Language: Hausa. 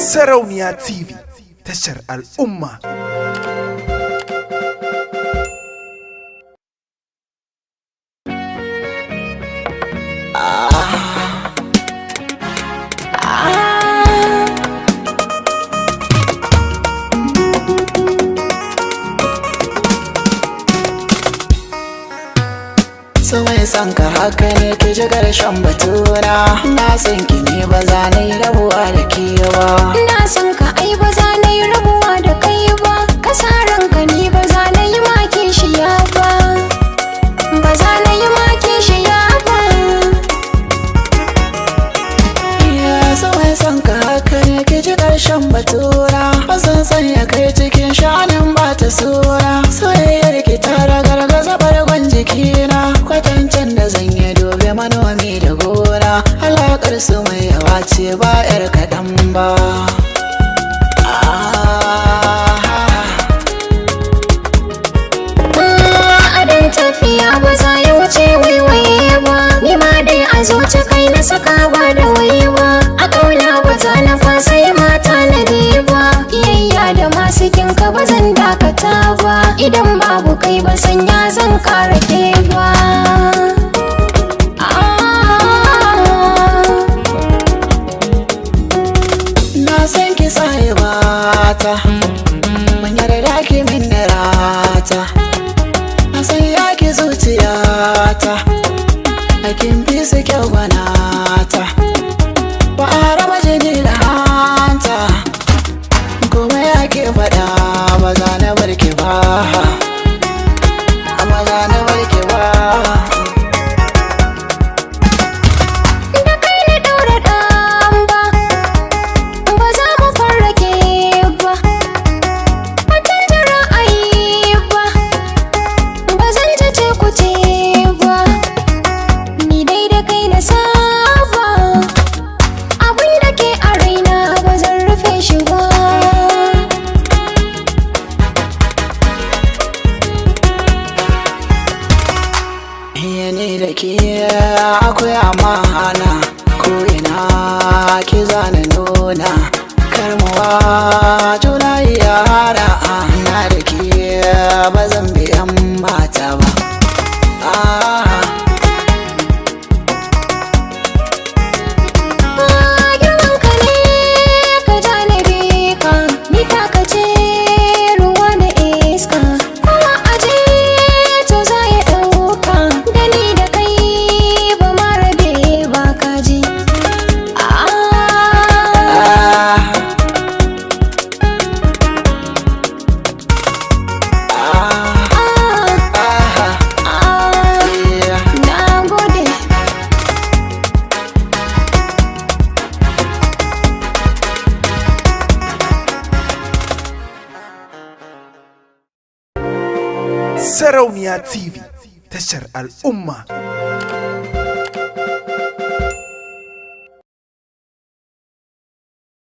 Sarauniya TV, tashar al'umma. So mai son ka haka ne ki ji ƙarshen batuna. Na san ki ne ba za na yi rabuwa da ke ba. Na san ka ai ba za na yi rabuwa da kai ba. Kasaran ka ni ba za na yi maki shiya ba. Ba za na yi maki shiya ba. So mai son ka haka ne ki ji ƙarshen batuna. Ba san sanya kai cikin sha'anin ba ta sura. Soyayyar ki ta ragargaza bargon jikina. Kwatancin da zan yi dobe manomi da gona. Alaƙar su mai yawa ce ba 'yar kaɗan ba. Adon tafiya ba za ya wuce waiwaye ba. Ni ma dai a zuci kai na saka ba da waiwa. A ƙauna ba za na fasa yi mata na ba. Iyayya da masu kinka ba zan dakata ba. Idan babu kai ba sanya zan ƙara ba. Na san ki tsaye mata, mun yarda ki min da rata. Na san ya ki zuciyata, a kin fi su kyau gwanata. Ba a raba jini da hanta, kuma ya ke faɗa ba za na bar ki ba. Ba za na bar ki ba. Ni da ke akwai amana, ko ina ki zana nuna. Karmuwa juna yara, na da ke ba zan bi 'yan mata ba. Sarauniya TV, tashar al'umma.